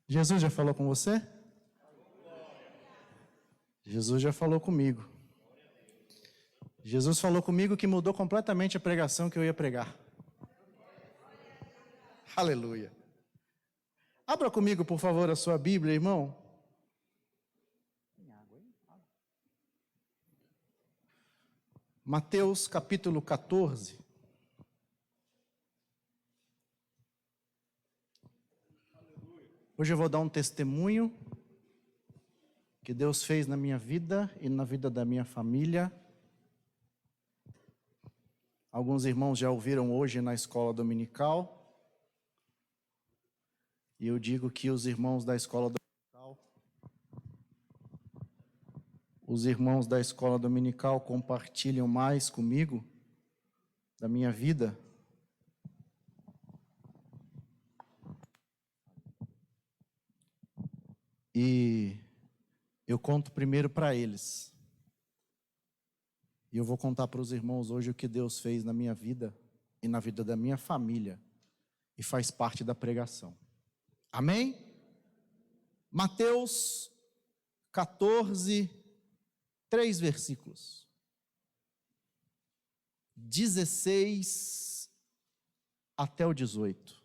Jesus já falou com você? Jesus já falou comigo. Jesus falou comigo que mudou completamente a pregação que eu ia pregar. Aleluia. Abra comigo, por favor, a sua Bíblia, irmão. Mateus capítulo 14. Hoje eu vou dar um testemunho que Deus fez na minha vida e na vida da minha família. Alguns irmãos já ouviram hoje na escola dominical. E eu digo que os irmãos da escola dominical compartilham mais comigo da minha vida. E eu conto primeiro para eles. E eu vou contar para os irmãos hoje o que Deus fez na minha vida e na vida da minha família. E faz parte da pregação. Amém? Mateus 14, 3 versículos. 16 até o 18.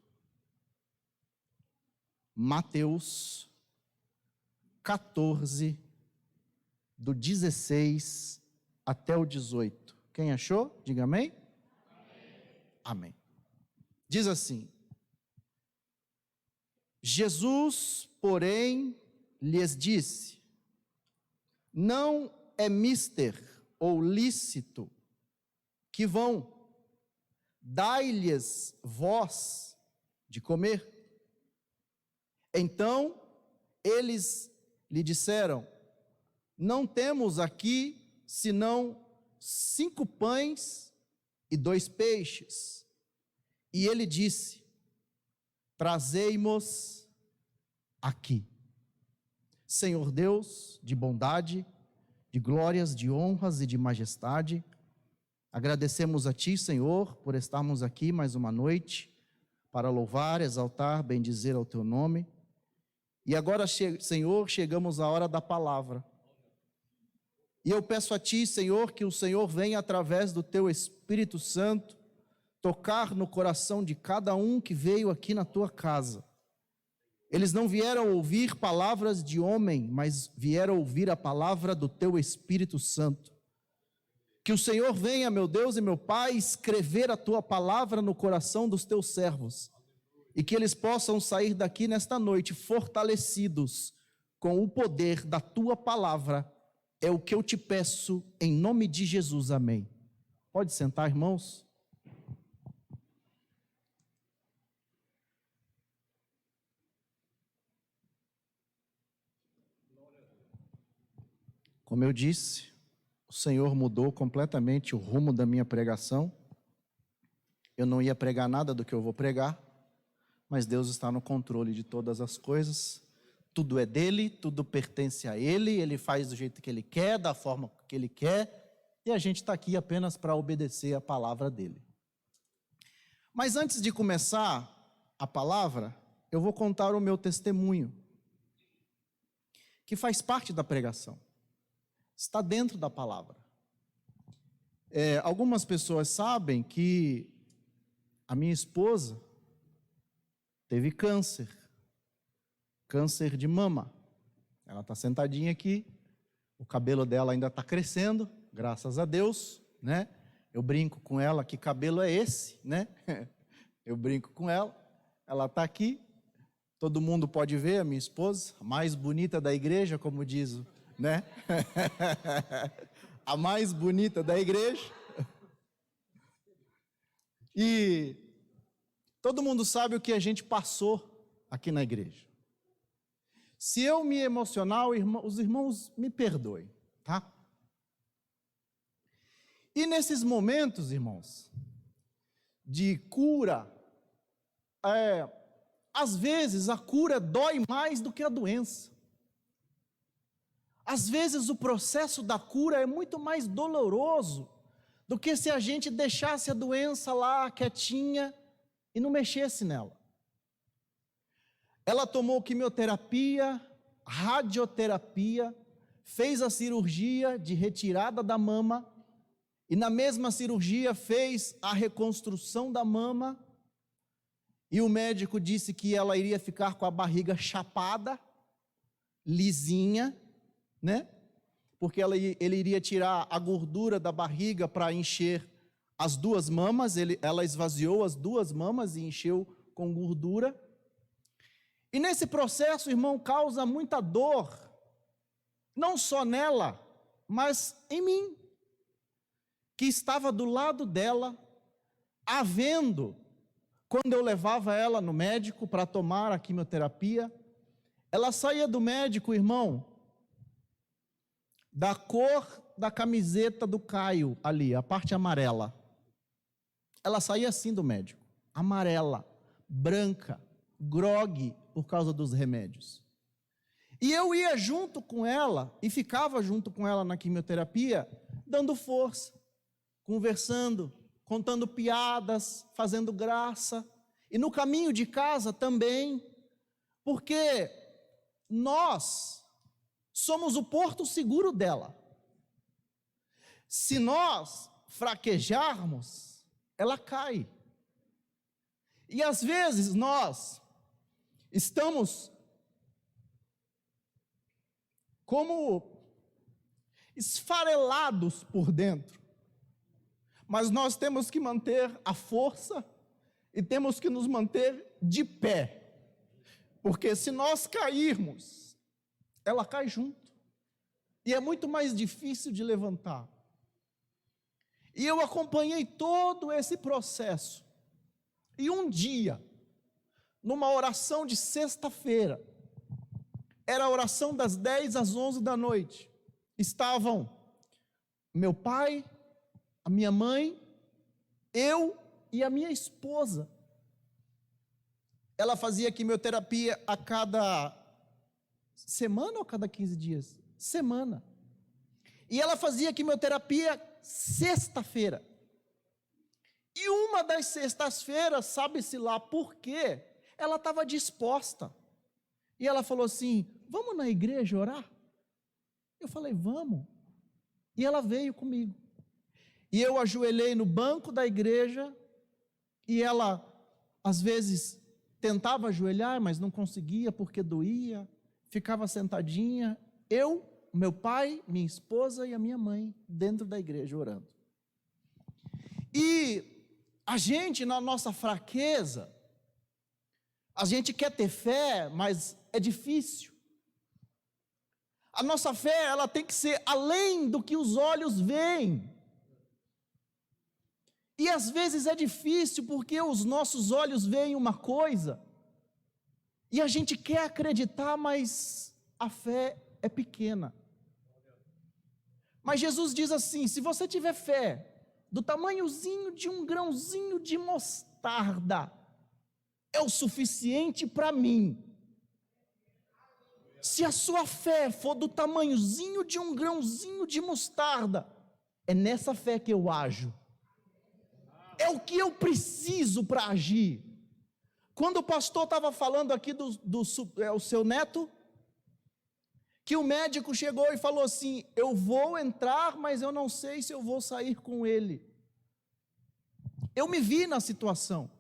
Mateus 14, do 16 até o 18. Quem achou? Diga amém. Amém. Diz assim: Jesus, porém, lhes disse: não é mister ou lícito que vão, dai-lhes vós de comer. Então eles lhe disseram: não temos aqui senão 5 pães e 2 peixes. E ele disse: trazei-mos aqui. Senhor Deus, de bondade, de glórias, de honras e de majestade, agradecemos a Ti, Senhor, por estarmos aqui mais uma noite, para louvar, exaltar, bendizer ao Teu nome. E agora, Senhor, chegamos à hora da palavra. E eu peço a Ti, Senhor, que o Senhor venha através do Teu Espírito Santo, tocar no coração de cada um que veio aqui na Tua casa. Eles não vieram ouvir palavras de homem, mas vieram ouvir a palavra do Teu Espírito Santo. Que o Senhor venha, meu Deus e meu Pai, escrever a Tua palavra no coração dos Teus servos, e que eles possam sair daqui nesta noite fortalecidos com o poder da Tua palavra. É o que eu te peço em nome de Jesus, amém. Pode sentar, irmãos. Como eu disse, o Senhor mudou completamente o rumo da minha pregação. Eu não ia pregar nada do que eu vou pregar, mas Deus está no controle de todas as coisas. Tudo é dele, tudo pertence a ele, ele faz do jeito que ele quer, da forma que ele quer, e a gente está aqui apenas para obedecer a palavra dele. Mas antes de começar a palavra, eu vou contar o meu testemunho, que faz parte da pregação. Está dentro da palavra. Algumas pessoas sabem que a minha esposa teve câncer de mama. Ela está sentadinha aqui, o cabelo dela ainda está crescendo, graças a Deus, né? Eu brinco com ela, que cabelo é esse, né? Eu brinco com ela, ela está aqui, todo mundo pode ver a minha esposa, a mais bonita da igreja, como diz, né? A mais bonita da igreja. E todo mundo sabe o que a gente passou aqui na igreja. Se eu me emocionar, os irmãos me perdoem, tá? E nesses momentos, irmãos, de cura, às vezes a cura dói mais do que a doença. Às vezes o processo da cura é muito mais doloroso do que se a gente deixasse a doença lá quietinha e não mexesse nela. Ela tomou quimioterapia, radioterapia, fez a cirurgia de retirada da mama, e na mesma cirurgia fez a reconstrução da mama, e o médico disse que ela iria ficar com a barriga chapada, lisinha, né? Porque ele iria tirar a gordura da barriga para encher as duas mamas, ela esvaziou as duas mamas e encheu com gordura. E nesse processo, irmão, causa muita dor, não só nela, mas em mim, que estava do lado dela, havendo, quando eu levava ela no médico para tomar a quimioterapia, ela saía do médico, irmão, da cor da camiseta do Caio ali, a parte amarela. Ela saía assim do médico, amarela, branca, grogue por causa dos remédios. E eu ia junto com ela e ficava junto com ela na quimioterapia, dando força, conversando, contando piadas, fazendo graça. E no caminho de casa também, porque nós somos o porto seguro dela. Se nós fraquejarmos, ela cai. E às vezes nós estamos como esfarelados por dentro, mas nós temos que manter a força e temos que nos manter de pé, porque se nós cairmos, ela cai junto, e é muito mais difícil de levantar. E eu acompanhei todo esse processo, e um dia, numa oração de sexta-feira, era a oração das 10 às 11 da noite, estavam meu pai, a minha mãe, eu e a minha esposa. Ela fazia quimioterapia a cada semana ou a cada 15 dias? Semana. E ela fazia quimioterapia sexta-feira. E uma das sextas-feiras, sabe-se lá por quê, ela estava disposta. E ela falou assim: vamos na igreja orar? Eu falei: vamos. E ela veio comigo. E eu ajoelhei no banco da igreja, e ela, às vezes, tentava ajoelhar, mas não conseguia porque doía, ficava sentadinha, eu, meu pai, minha esposa e a minha mãe, dentro da igreja orando. E a gente, na nossa fraqueza, a gente quer ter fé, mas é difícil. A nossa fé, ela tem que ser além do que os olhos veem. E às vezes é difícil porque os nossos olhos veem uma coisa e a gente quer acreditar, mas a fé é pequena. Mas Jesus diz assim: se você tiver fé do tamanhozinho de um grãozinho de mostarda, é o suficiente para mim. Se a sua fé for do tamanhozinho de um grãozinho de mostarda, é nessa fé que eu ajo. É o que eu preciso para agir. Quando o pastor estava falando aqui o seu neto, que o médico chegou e falou assim: eu vou entrar, mas eu não sei se eu vou sair com ele. Eu me vi na situação.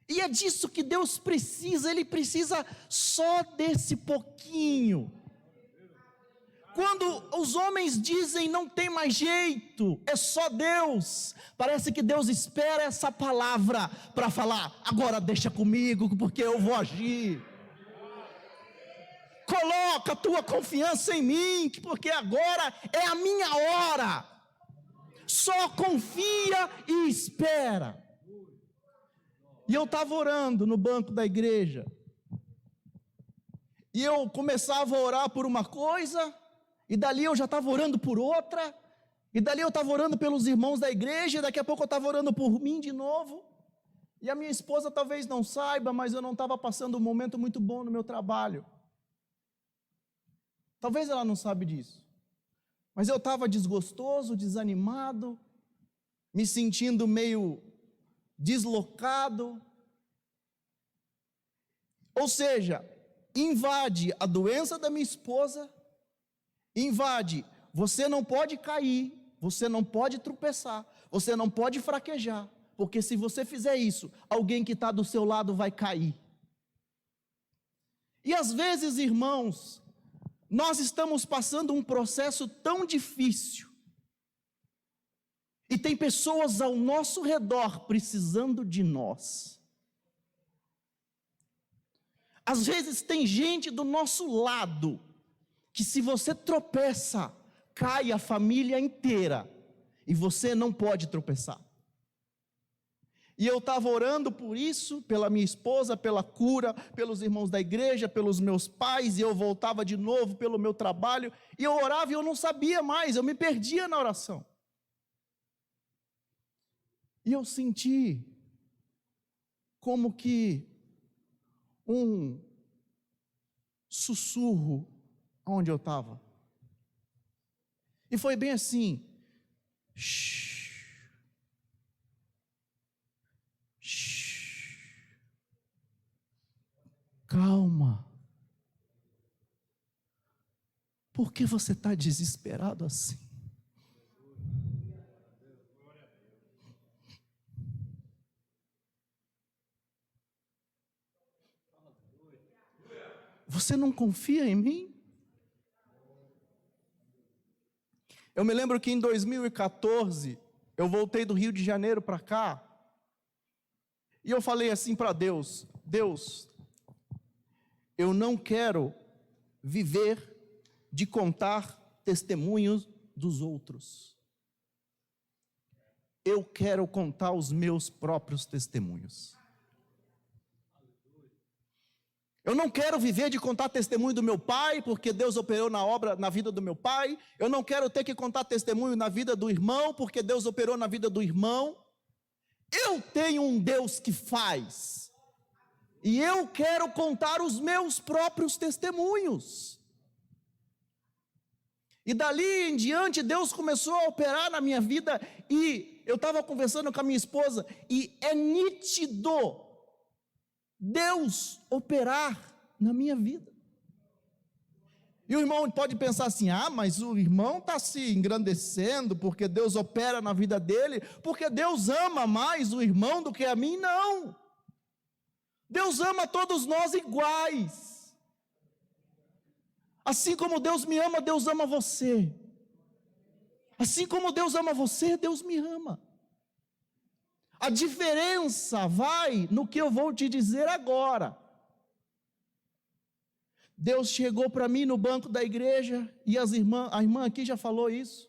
E é disso que Deus precisa, Ele precisa só desse pouquinho. Quando os homens dizem não tem mais jeito, é só Deus, parece que Deus espera essa palavra para falar: agora deixa comigo, porque eu vou agir. Coloca a tua confiança em mim, porque agora é a minha hora. Só confia e espera. E eu estava orando no banco da igreja, e eu começava a orar por uma coisa, e dali eu já estava orando por outra, e dali eu estava orando pelos irmãos da igreja, e daqui a pouco eu estava orando por mim de novo, e a minha esposa talvez não saiba, mas eu não estava passando um momento muito bom no meu trabalho. Talvez ela não sabe disso, mas eu estava desgostoso, desanimado, me sentindo meio deslocado. Ou seja, invade a doença da minha esposa, invade, você não pode cair, você não pode tropeçar, você não pode fraquejar, porque se você fizer isso, alguém que está do seu lado vai cair. E às vezes, irmãos, nós estamos passando um processo tão difícil, e tem pessoas ao nosso redor precisando de nós. Às vezes tem gente do nosso lado, que se você tropeça, cai a família inteira, e você não pode tropeçar. E eu estava orando por isso, pela minha esposa, pela cura, pelos irmãos da igreja, pelos meus pais, e eu voltava de novo pelo meu trabalho, e eu orava e eu não sabia mais, eu me perdia na oração. E eu senti como que um sussurro onde eu estava. E foi bem assim: shh, shh, calma. Por que você está desesperado assim? Você não confia em mim? Eu me lembro que em 2014, eu voltei do Rio de Janeiro para cá, e eu falei assim para Deus: Deus, eu não quero viver de contar testemunhos dos outros. Eu quero contar os meus próprios testemunhos. Eu não quero viver de contar testemunho do meu pai, porque Deus operou na obra, na vida do meu pai. Eu não quero ter que contar testemunho na vida do irmão, porque Deus operou na vida do irmão. Eu tenho um Deus que faz. E eu quero contar os meus próprios testemunhos. E dali em diante, Deus começou a operar na minha vida, e eu estava conversando com a minha esposa, e é nítido Deus operar na minha vida. E o irmão pode pensar assim: ah, mas o irmão está se engrandecendo porque Deus opera na vida dele, porque Deus ama mais o irmão do que a mim. Não, Deus ama todos nós iguais. Assim como Deus me ama, Deus ama você. Assim como Deus ama você, Deus me ama. A diferença vai no que eu vou te dizer agora. Deus chegou para mim no banco da igreja, e a irmã aqui já falou isso.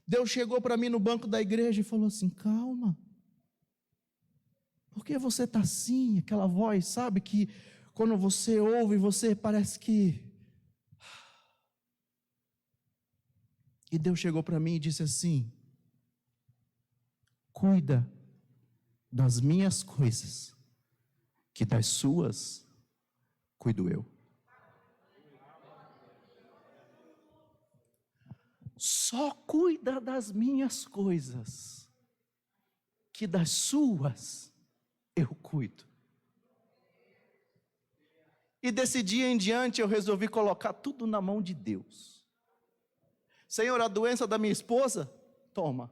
Deus chegou para mim no banco da igreja e falou assim: calma, por que você está assim? Aquela voz, sabe, que quando você ouve, você parece que... E Deus chegou para mim e disse assim: cuida das minhas coisas, que das suas cuido eu. Só cuida das minhas coisas, que das suas eu cuido. E desse dia em diante eu resolvi colocar tudo na mão de Deus. Senhor, a doença da minha esposa, toma.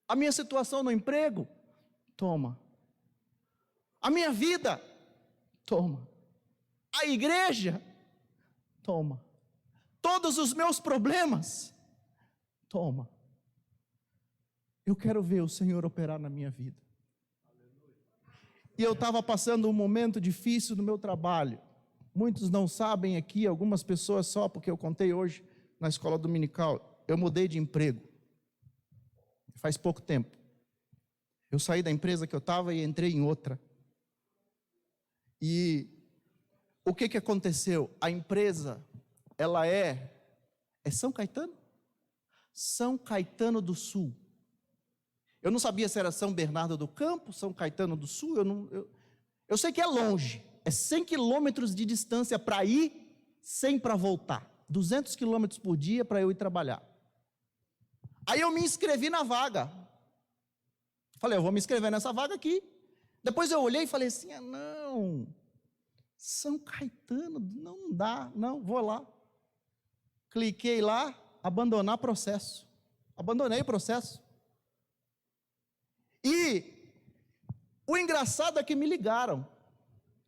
A minha situação no emprego, toma. A minha vida, toma. A igreja, toma. Todos os meus problemas, toma. Eu quero ver o Senhor operar na minha vida. E eu estava passando um momento difícil no meu trabalho. Muitos não sabem aqui, algumas pessoas só, porque eu contei hoje na escola dominical. Eu mudei de emprego. Faz pouco tempo. Eu saí da empresa que eu estava e entrei em outra. E o que aconteceu? A empresa, ela é São Caetano? São Caetano do Sul. Eu não sabia se era São Bernardo do Campo, São Caetano do Sul. Eu sei que é longe. É 100 quilômetros de distância para ir, 100 para voltar. 200 quilômetros por dia para eu ir trabalhar. Aí eu me inscrevi na vaga. Falei, eu vou me inscrever nessa vaga aqui. Depois eu olhei e falei assim: não, São Caetano, não dá, não, vou lá. Cliquei lá, abandonar processo. Abandonei o processo. E o engraçado é que me ligaram.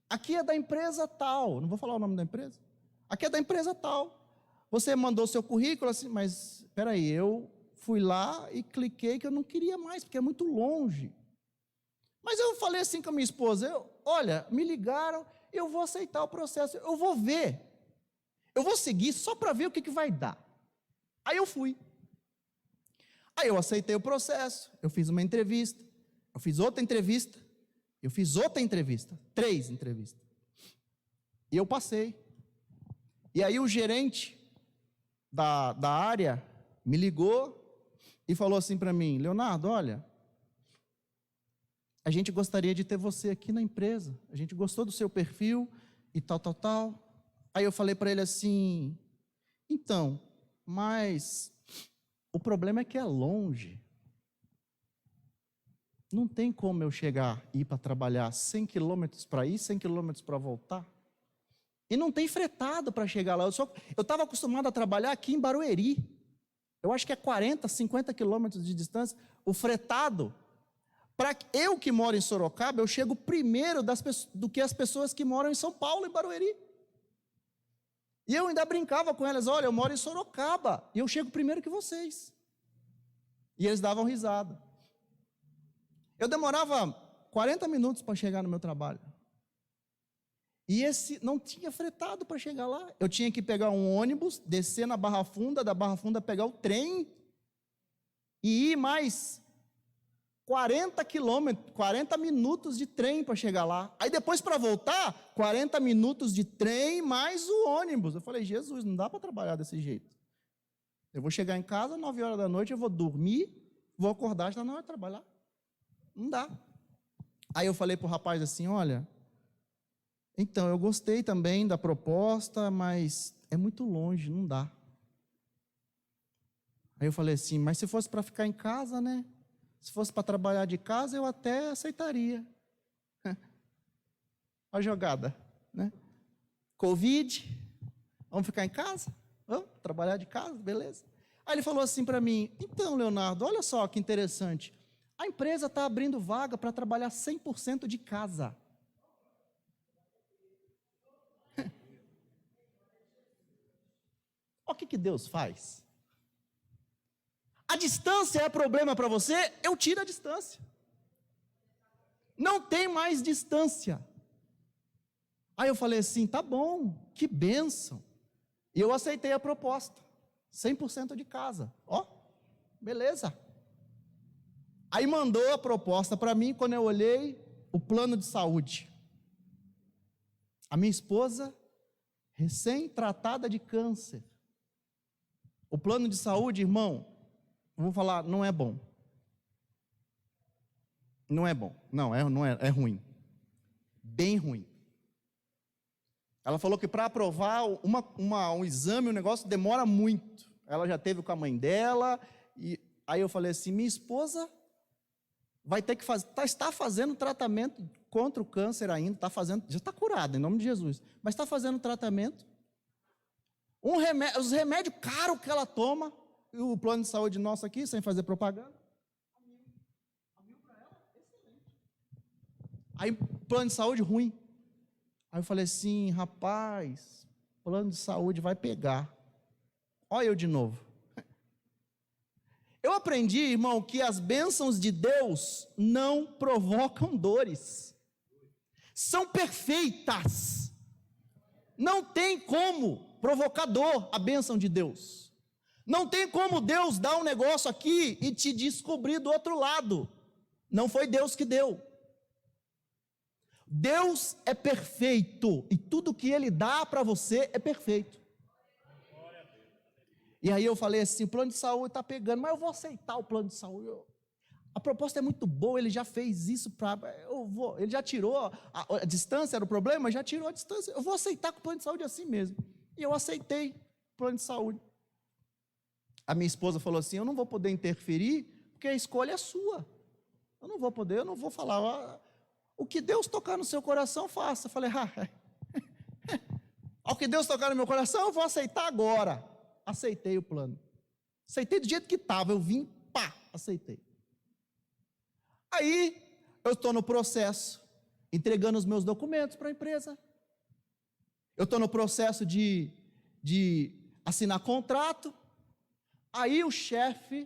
Aqui é da empresa tal, não vou falar o nome da empresa. Aqui é da empresa tal. Você mandou seu currículo assim, mas espera aí, eu fui lá e cliquei que eu não queria mais, porque é muito longe. Mas eu falei assim com a minha esposa, olha, me ligaram, eu vou aceitar o processo, eu vou ver. Eu vou seguir só para ver o que vai dar. Aí eu fui. Aí eu aceitei o processo, eu fiz uma entrevista, eu fiz outra entrevista, eu fiz outra entrevista, 3 entrevistas. E eu passei. E aí o gerente da área me ligou e falou assim para mim, Leonardo, olha, a gente gostaria de ter você aqui na empresa, a gente gostou do seu perfil e tal. Aí eu falei para ele assim, então, mas o problema é que é longe. Não tem como eu chegar e ir para trabalhar 100 quilômetros para ir, 100 quilômetros para voltar. E não tem fretado para chegar lá. Eu estava acostumado a trabalhar aqui em Barueri. Eu acho que é 40, 50 quilômetros de distância. O fretado, para eu que moro em Sorocaba, eu chego primeiro do que as pessoas que moram em São Paulo, em Barueri. E eu ainda brincava com elas, olha, eu moro em Sorocaba, e eu chego primeiro que vocês. E eles davam risada. Eu demorava 40 minutos para chegar no meu trabalho. E esse não tinha fretado para chegar lá. Eu tinha que pegar um ônibus, descer na Barra Funda, da Barra Funda pegar o trem e ir mais 40 quilômetros, 40 minutos de trem para chegar lá. Aí depois para voltar, 40 minutos de trem mais o ônibus. Eu falei, Jesus, não dá para trabalhar desse jeito. Eu vou chegar em casa, 9 horas da noite, eu vou dormir, vou acordar, já não vai trabalhar. Não dá. Aí eu falei para o rapaz assim, olha, então, eu gostei também da proposta, mas é muito longe, não dá. Aí eu falei assim, mas se fosse para ficar em casa, né? Se fosse para trabalhar de casa, eu até aceitaria. A jogada, né? Covid, vamos ficar em casa? Vamos trabalhar de casa, beleza. Aí ele falou assim para mim, então, Leonardo, olha só que interessante. A empresa está abrindo vaga para trabalhar 100% de casa. Olha o que Deus faz. A distância é problema para você, eu tiro a distância. Não tem mais distância. Aí eu falei assim, tá bom, que bênção. E eu aceitei a proposta, 100% de casa. Ó, beleza. Aí mandou a proposta para mim, quando eu olhei, o plano de saúde. A minha esposa, recém-tratada de câncer. O plano de saúde, irmão, eu vou falar, não é bom. Não é bom. Não é ruim. Bem ruim. Ela falou que para aprovar um exame, o negócio demora muito. Ela já teve com a mãe dela, e aí eu falei assim, minha esposa vai ter que fazer, está fazendo tratamento contra o câncer ainda, já está curada, em nome de Jesus, mas está fazendo tratamento. Os remédios caros que ela toma, e o plano de saúde nosso aqui, sem fazer propaganda, a mil para ela, excelente. Aí, plano de saúde ruim. Aí eu falei assim, rapaz, plano de saúde vai pegar. Olha eu de novo. Eu aprendi, irmão, que as bênçãos de Deus não provocam dores. São perfeitas. Não tem como provocar dor a bênção de Deus. Não tem como Deus dar um negócio aqui e te descobrir do outro lado. Não foi Deus que deu. Deus é perfeito e tudo que Ele dá para você é perfeito. E aí eu falei assim, o plano de saúde está pegando, mas eu vou aceitar o plano de saúde. A proposta é muito boa, ele já fez isso, ele já tirou, a distância era o problema, já tirou a distância, eu vou aceitar com o plano de saúde assim mesmo. E eu aceitei o plano de saúde. A minha esposa falou assim, eu não vou poder interferir, porque a escolha é sua. Eu não vou poder, eu não vou falar, o que Deus tocar no seu coração, faça. Eu falei, Ao que Deus tocar no meu coração, eu vou aceitar agora. Aceitei o plano. Aceitei do jeito que estava, eu vim, pá, aceitei. Aí, eu estou no processo, entregando os meus documentos para a empresa. Eu estou no processo de assinar contrato. Aí o chefe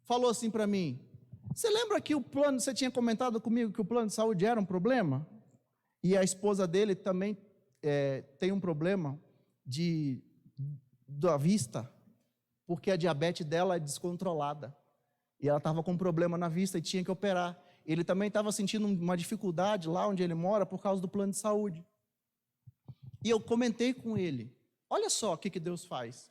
falou assim para mim: você lembra que o plano, você tinha comentado comigo que o plano de saúde era um problema? E a esposa dele também tem um problema da vista, porque a diabetes dela é descontrolada. E ela estava com um problema na vista e tinha que operar. Ele também estava sentindo uma dificuldade lá onde ele mora por causa do plano de saúde. E eu comentei com ele, olha só o que Deus faz.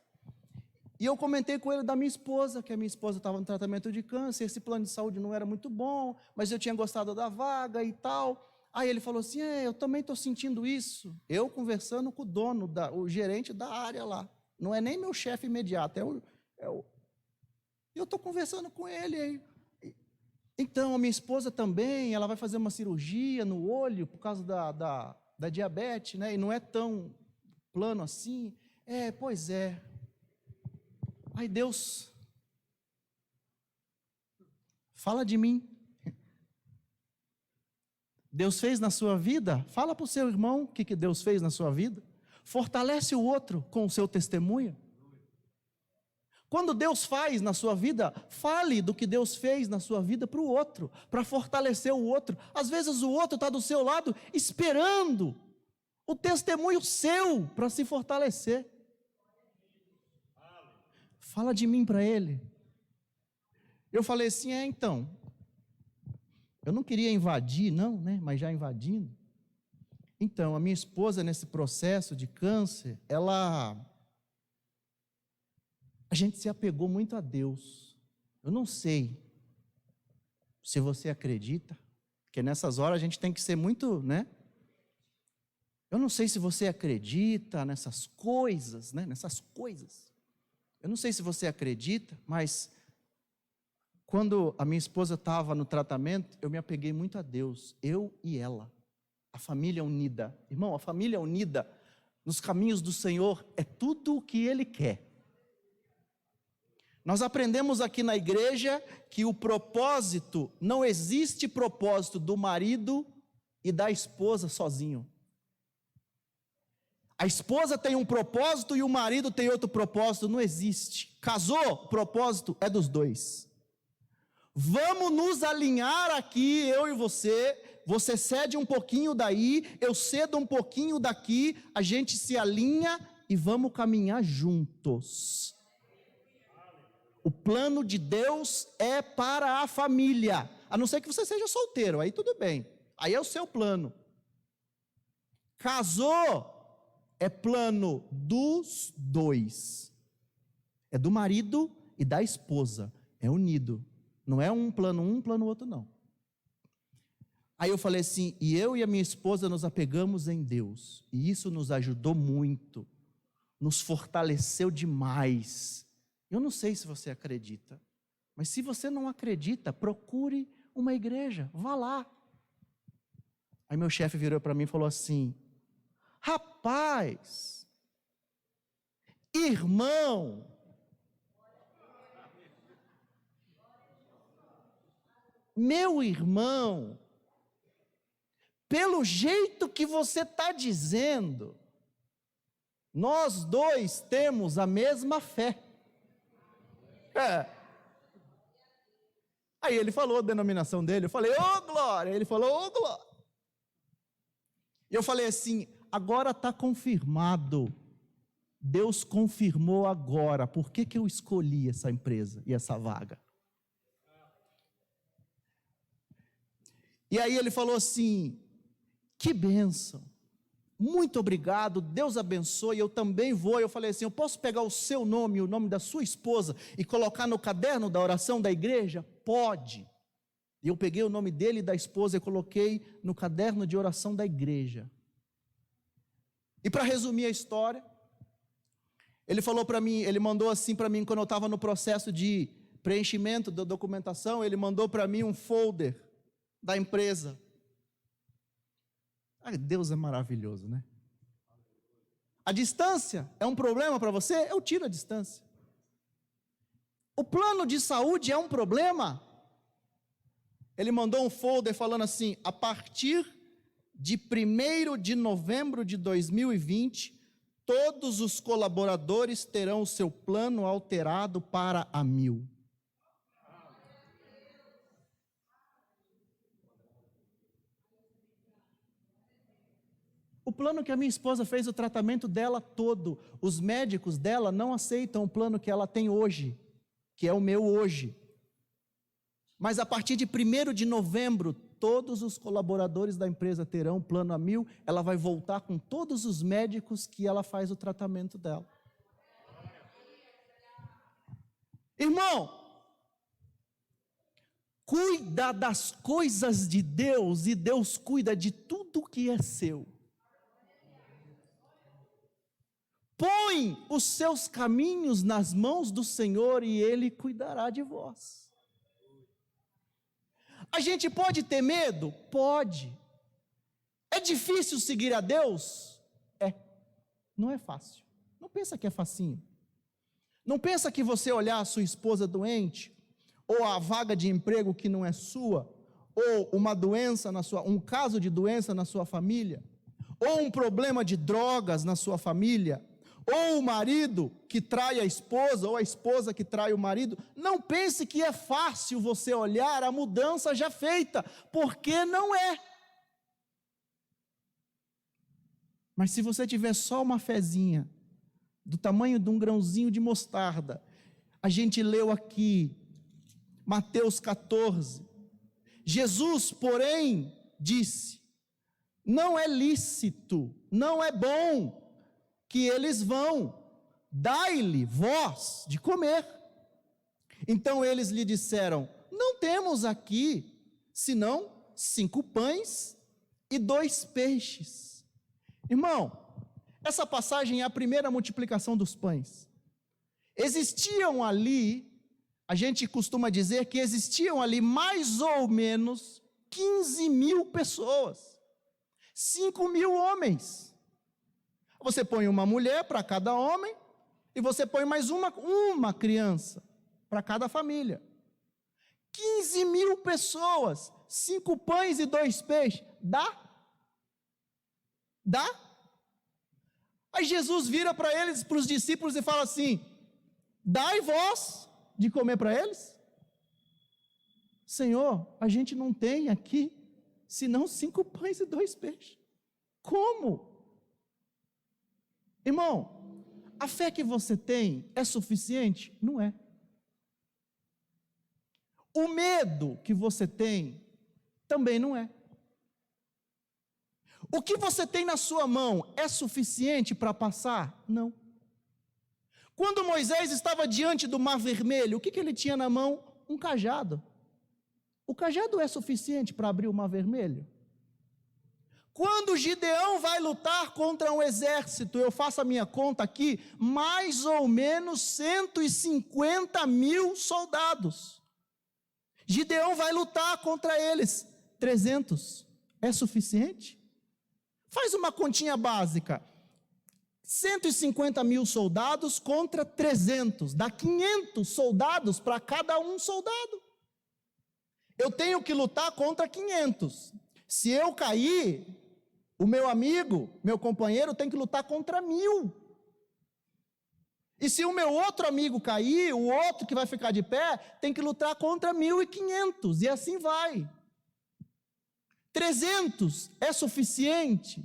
E eu comentei com ele da minha esposa, que a minha esposa estava no tratamento de câncer, esse plano de saúde não era muito bom, mas eu tinha gostado da vaga e tal. Aí ele falou assim, eu também estou sentindo isso. Eu conversando com o dono, o gerente da área lá. Não é nem meu chefe imediato, eu estou conversando com ele. Então, a minha esposa também, ela vai fazer uma cirurgia no olho por causa da diabetes, né? E não é tão plano assim. Pois é. Aí Deus, fala de mim. Deus fez na sua vida? Fala para o seu irmão o que Deus fez na sua vida. Fortalece o outro com o seu testemunho. Quando Deus faz na sua vida, fale do que Deus fez na sua vida para o outro, para fortalecer o outro. Às vezes o outro está do seu lado esperando o testemunho seu para se fortalecer. Fala de mim para ele. Eu falei assim, então, eu não queria invadir não, né? Mas já invadindo. Então, a minha esposa nesse processo de câncer, a gente se apegou muito a Deus. Eu não sei se você acredita, porque nessas horas a gente tem que ser muito, né? Eu não sei se você acredita nessas coisas, né? Nessas coisas. Eu não sei se você acredita, mas quando a minha esposa estava no tratamento, eu me apeguei muito a Deus, eu e ela, a família unida. Irmão, a família unida nos caminhos do Senhor é tudo o que Ele quer. Nós aprendemos aqui na igreja que o propósito, não existe propósito do marido e da esposa sozinho. A esposa tem um propósito e o marido tem outro propósito, não existe. Casou, o propósito é dos dois. Vamos nos alinhar aqui, eu e você cede um pouquinho daí, eu cedo um pouquinho daqui, a gente se alinha e vamos caminhar juntos. O plano de Deus é para a família, a não ser que você seja solteiro, aí tudo bem, aí é o seu plano. Casou, é plano dos dois, é do marido e da esposa, é unido, não é um plano outro não. Aí eu falei assim, e eu e a minha esposa nos apegamos em Deus, e isso nos ajudou muito, nos fortaleceu demais. Eu não sei se você acredita, mas se você não acredita, procure uma igreja, vá lá. Aí meu chefe virou para mim e falou assim, rapaz, irmão, meu irmão, pelo jeito que você está dizendo, nós dois temos a mesma fé. Aí ele falou a denominação dele, eu falei, ô glória, ele falou, ô glória. Eu falei assim, agora está confirmado, Deus confirmou agora, por que eu escolhi essa empresa e essa vaga? E aí ele falou assim, que bênção, muito obrigado, Deus abençoe, eu também vou. Eu falei assim, eu posso pegar o seu nome e o nome da sua esposa e colocar no caderno da oração da igreja? Pode. E eu peguei o nome dele e da esposa e coloquei no caderno de oração da igreja. E para resumir a história, ele falou para mim, ele mandou assim para mim, quando eu estava no processo de preenchimento da documentação, ele mandou para mim um folder da empresa. Deus é maravilhoso, né? A distância é um problema para você? Eu tiro a distância. O plano de saúde é um problema? Ele mandou um folder falando assim: a partir de 1º de novembro de 2020, todos os colaboradores terão o seu plano alterado para a 1000. O plano que a minha esposa fez o tratamento dela todo, os médicos dela não aceitam o plano que ela tem hoje, que é o meu hoje. Mas a partir de 1º de novembro, todos os colaboradores da empresa terão um plano a 1000, ela vai voltar com todos os médicos que ela faz o tratamento dela. Irmão, cuida das coisas de Deus e Deus cuida de tudo que é seu. Põe os seus caminhos nas mãos do Senhor e Ele cuidará de vós. A gente pode ter medo? Pode. É difícil seguir a Deus? É. Não é fácil. Não pensa que é facinho. Não pensa que você olhar a sua esposa doente, ou a vaga de emprego que não é sua, ou uma doença um caso de doença na sua família, ou um problema de drogas na sua família, ou o marido que trai a esposa, ou a esposa que trai o marido. Não pense que é fácil você olhar a mudança já feita, porque não é. Mas se você tiver só uma fezinha, do tamanho de um grãozinho de mostarda, a gente leu aqui, Mateus 14, Jesus, porém, disse: não é lícito, não é bom que eles vão, dai-lhe vós de comer. Então eles lhe disseram: não temos aqui, senão 5 pães e 2 peixes. Irmão, essa passagem é a primeira multiplicação dos pães. Existiam ali, a gente costuma dizer que existiam ali mais ou menos 15.000 pessoas, 5.000 homens. Você põe uma mulher para cada homem, e você põe mais uma criança para cada família. 15.000 pessoas, 5 pães e 2 peixes, dá? Dá? Aí Jesus vira para eles, para os discípulos, e fala assim: dai vós de comer para eles? Senhor, a gente não tem aqui, senão 5 pães e 2 peixes. Como? Irmão, a fé que você tem é suficiente? Não é. O medo que você tem também não é. O que você tem na sua mão é suficiente para passar? Não. Quando Moisés estava diante do Mar Vermelho, o que ele tinha na mão? Um cajado. O cajado é suficiente para abrir o Mar Vermelho? Quando Gideão vai lutar contra um exército, eu faço a minha conta aqui, mais ou menos 150.000 soldados. Gideão vai lutar contra eles, 300. É suficiente? Faz uma continha básica. 150.000 soldados contra 300. Dá 500 soldados para cada um soldado. Eu tenho que lutar contra 500. Se eu cair, o meu amigo, meu companheiro, tem que lutar contra 1.000. E se o meu outro amigo cair, o outro que vai ficar de pé, tem que lutar contra 1.500. E assim vai. 300 é suficiente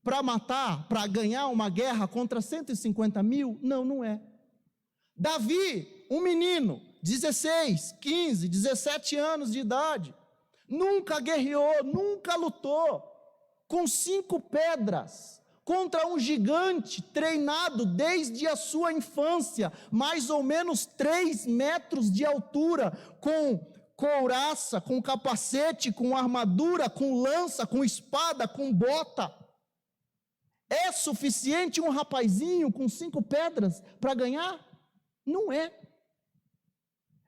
para matar, para ganhar uma guerra contra 150.000? Não, não é. Davi, um menino, 16, 15, 17 anos de idade, nunca guerreou, nunca lutou, com 5 pedras, contra um gigante treinado desde a sua infância, mais ou menos 3 metros de altura, com couraça, com capacete, com armadura, com lança, com espada, com bota. É suficiente um rapazinho com 5 pedras para ganhar? Não é.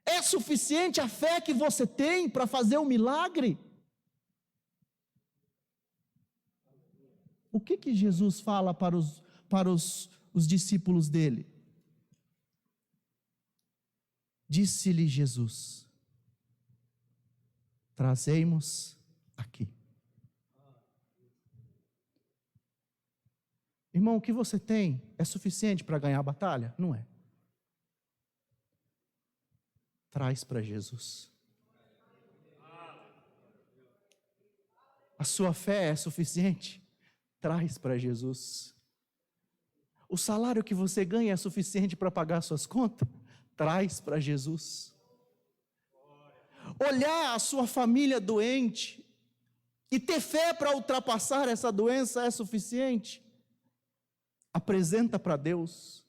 É suficiente a fé que você tem para fazer um milagre? O que Jesus fala para para os discípulos dele. Disse-lhe Jesus: trazei-mos aqui. Irmão, o que você tem é suficiente para ganhar a batalha? Não é. Traz para Jesus. A sua fé é suficiente? Traz para Jesus. O salário que você ganha é suficiente para pagar suas contas? Traz para Jesus. Olhar a sua família doente e ter fé para ultrapassar essa doença é suficiente? Apresenta para Deus.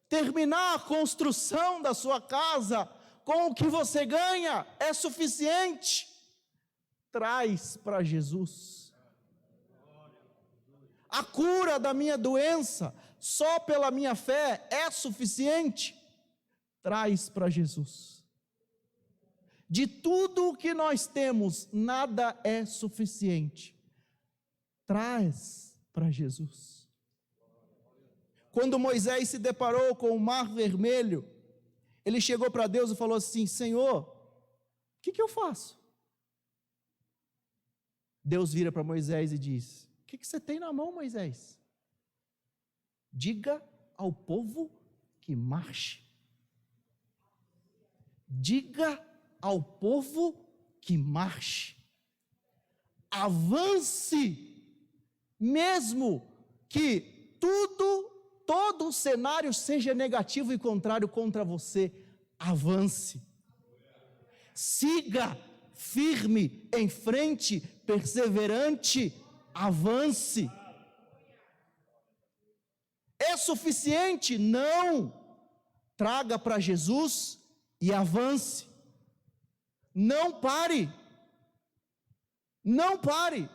Terminar a construção da sua casa com o que você ganha é suficiente? Traz para Jesus. A cura da minha doença só pela minha fé é suficiente? Traz para Jesus. De tudo o que nós temos, nada é suficiente. Traz para Jesus. Quando Moisés se deparou com o mar vermelho, ele chegou para Deus e falou assim: Senhor, o que eu faço? Deus vira para Moisés e diz: o que você tem na mão, Moisés? Diga ao povo que marche. Diga ao povo que marche. Avance, mesmo que todo o cenário seja negativo e contrário contra você. Avance. Siga firme em frente, perseverante, avance. É suficiente? Não. Traga para Jesus e avance. Não pare. Não pare.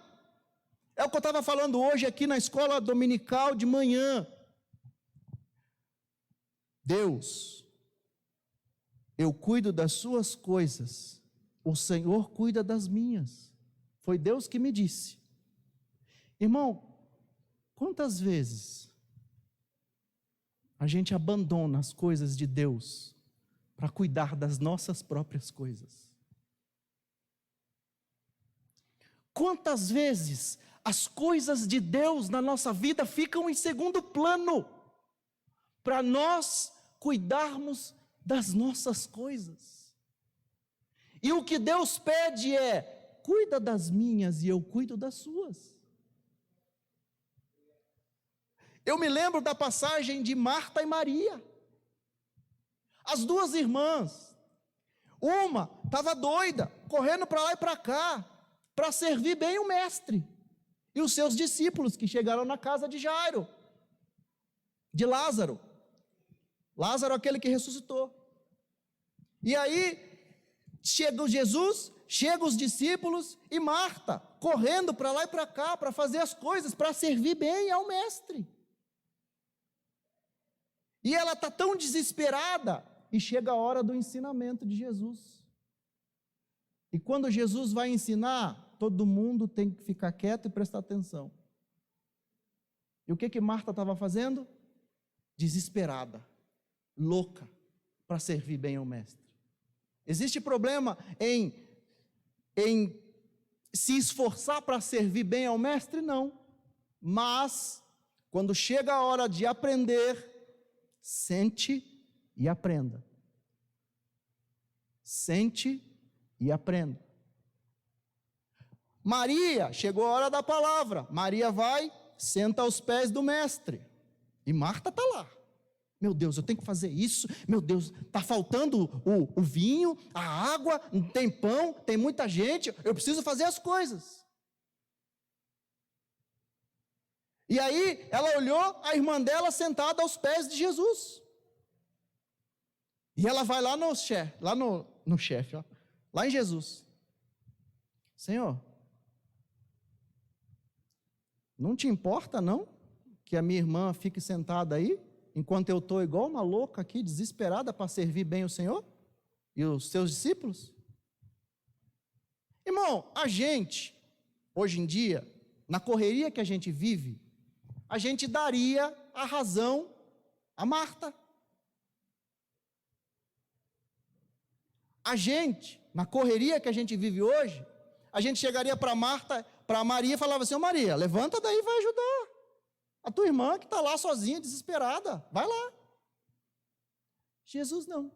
É o que eu estava falando hoje aqui na escola dominical de manhã. Deus, eu cuido das suas coisas, o Senhor cuida das minhas. Foi Deus que me disse. Irmão, quantas vezes a gente abandona as coisas de Deus para cuidar das nossas próprias coisas? Quantas vezes as coisas de Deus na nossa vida ficam em segundo plano, para nós cuidarmos das nossas coisas? E o que Deus pede é: cuida das minhas e eu cuido das suas. Eu me lembro da passagem de Marta e Maria. As duas irmãs, uma estava doida, correndo para lá e para cá, para servir bem o mestre, e os seus discípulos que chegaram na casa de Jairo, de Lázaro, aquele que ressuscitou. E aí, chega Jesus, chega os discípulos e Marta, correndo para lá e para cá, para fazer as coisas, para servir bem ao mestre. E ela está tão desesperada, e chega a hora do ensinamento de Jesus. E quando Jesus vai ensinar, todo mundo tem que ficar quieto e prestar atenção. E o que Marta estava fazendo? Desesperada, louca, para servir bem ao mestre. Existe problema em se esforçar para servir bem ao mestre? Não. Mas, quando chega a hora de aprender, sente e aprenda. Sente e aprenda. Maria, chegou a hora da palavra. Maria vai, senta aos pés do mestre. E Marta está lá. Meu Deus, eu tenho que fazer isso. Meu Deus, está faltando o vinho, a água, não tem pão, tem muita gente. Eu preciso fazer as coisas. E aí, ela olhou a irmã dela sentada aos pés de Jesus. E ela vai lá no chefe, lá em Jesus. Senhor, não te importa não que a minha irmã fique sentada aí, enquanto eu estou igual uma louca aqui, desesperada para servir bem o Senhor e os seus discípulos? Irmão, a gente, hoje em dia, na correria que a gente vive, a gente daria a razão a Marta. A gente, na correria que a gente vive hoje, a gente chegaria para Marta, para Maria e falava assim: ô Maria, levanta daí e vai ajudar a tua irmã que está lá sozinha, desesperada, vai lá. Jesus não.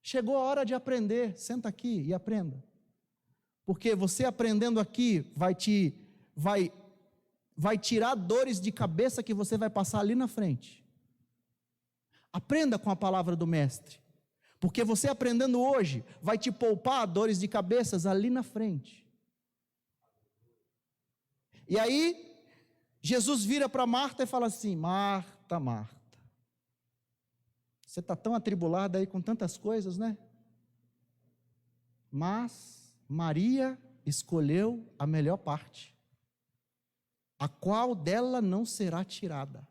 Chegou a hora de aprender, senta aqui e aprenda. Porque você aprendendo aqui vai tirar dores de cabeça que você vai passar ali na frente. Aprenda com a palavra do mestre. Porque você aprendendo hoje vai te poupar dores de cabeças ali na frente. E aí Jesus vira para Marta e fala assim: Marta, Marta, você está tão atribulada aí com tantas coisas, né? Mas Maria escolheu a melhor parte, a qual dela não será tirada.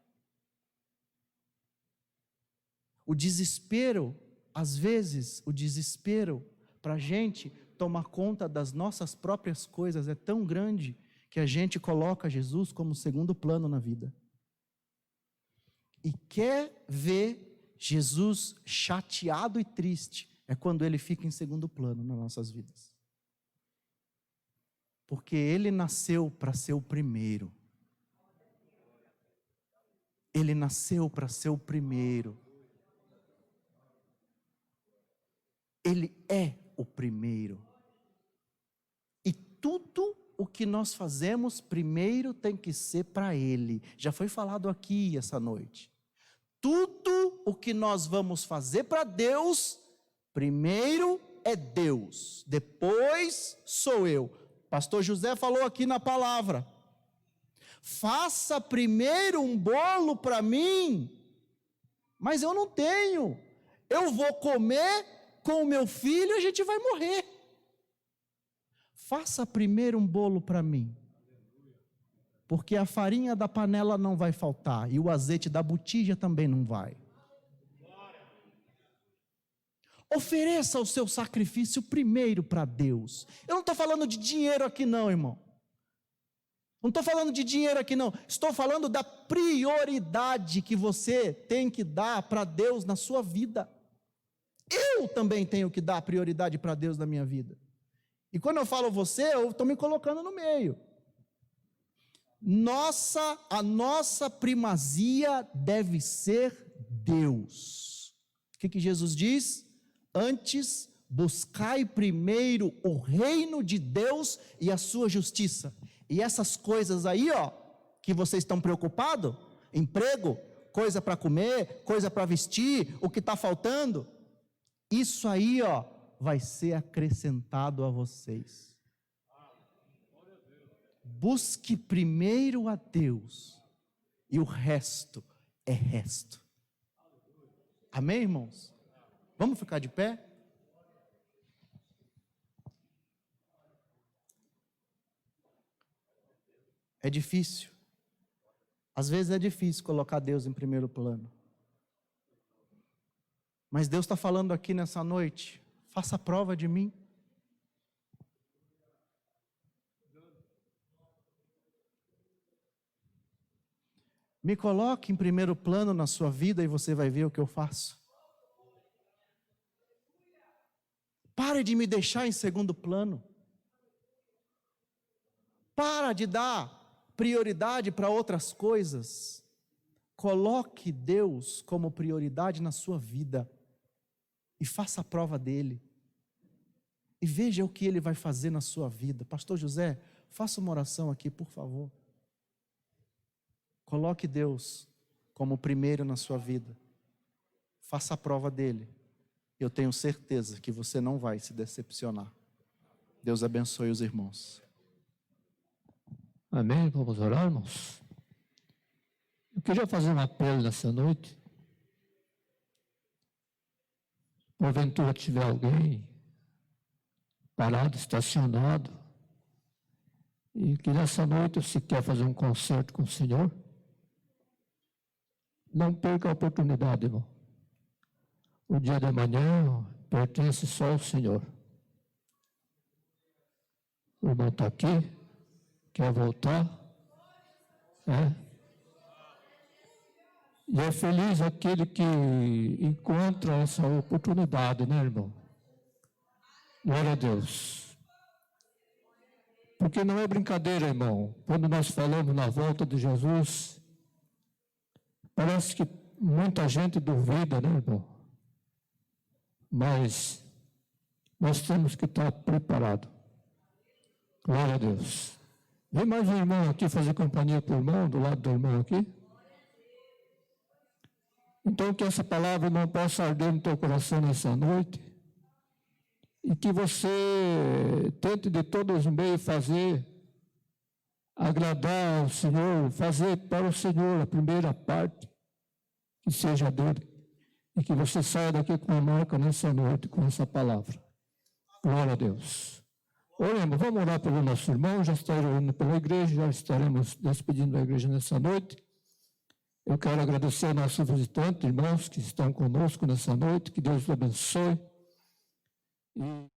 O desespero, às vezes, o desespero para a gente tomar conta das nossas próprias coisas é tão grande que a gente coloca Jesus como segundo plano na vida. E quer ver Jesus chateado e triste é quando ele fica em segundo plano nas nossas vidas. Porque ele nasceu para ser o primeiro. Ele nasceu para ser o primeiro. Ele é o primeiro. E tudo o que nós fazemos primeiro tem que ser para ele. Já foi falado aqui essa noite. Tudo o que nós vamos fazer para Deus, primeiro é Deus, depois sou eu. Pastor José falou aqui na palavra: faça primeiro um bolo para mim, mas eu não tenho, eu vou comer com o meu filho e a gente vai morrer. Faça primeiro um bolo para mim, porque a farinha da panela não vai faltar, e o azeite da botija também não vai. Ofereça o seu sacrifício primeiro para Deus. Eu não estou falando de dinheiro aqui não, irmão. Não estou falando de dinheiro aqui não. Estou falando da prioridade que você tem que dar para Deus na sua vida. Eu também tenho que dar prioridade para Deus na minha vida. E quando eu falo você, eu estou me colocando no meio. A nossa primazia deve ser Deus. O que Jesus diz? Antes, buscai primeiro o reino de Deus e a sua justiça. E essas coisas aí, que vocês estão preocupados, emprego, coisa para comer, coisa para vestir, o que está faltando, isso aí, vai ser acrescentado a vocês. Busque primeiro a Deus e o resto é resto. Amém, irmãos? Vamos ficar de pé? É difícil. Às vezes é difícil colocar Deus em primeiro plano. Mas Deus está falando aqui nessa noite: faça prova de mim. Me coloque em primeiro plano na sua vida e você vai ver o que eu faço. Pare de me deixar em segundo plano. Para de dar prioridade para outras coisas. Coloque Deus como prioridade na sua vida e faça a prova dele. E veja o que ele vai fazer na sua vida. Pastor José, faça uma oração aqui, por favor. Coloque Deus como primeiro na sua vida. Faça a prova dele. Eu tenho certeza que você não vai se decepcionar. Deus abençoe os irmãos. Amém? Vamos orar, irmãos? Eu queria fazer um apelo nessa noite. Porventura tiver alguém parado, estacionado, e que nessa noite você quer fazer um concerto com o Senhor, não perca a oportunidade, irmão. O dia de amanhã pertence só ao Senhor. O irmão está aqui, quer voltar, E é feliz aquele que encontra essa oportunidade, né, irmão? Glória a Deus. Porque não é brincadeira, irmão. Quando nós falamos na volta de Jesus, parece que muita gente duvida, né, irmão? Mas nós temos que estar preparados. Glória a Deus. Vem mais um irmão aqui fazer companhia para o irmão, do lado do irmão aqui. Então, que essa palavra não possa arder no teu coração nessa noite. E que você tente de todos os meios fazer, agradar ao Senhor, fazer para o Senhor a primeira parte, que seja dele. E que você saia daqui com uma marca nessa noite, com essa palavra. Glória a Deus. Oremos, vamos orar pelo nosso irmão, já estaremos orando pela igreja, já estaremos despedindo da igreja nessa noite. Eu quero agradecer ao nosso visitante, irmãos que estão conosco nessa noite, que Deus o abençoe. E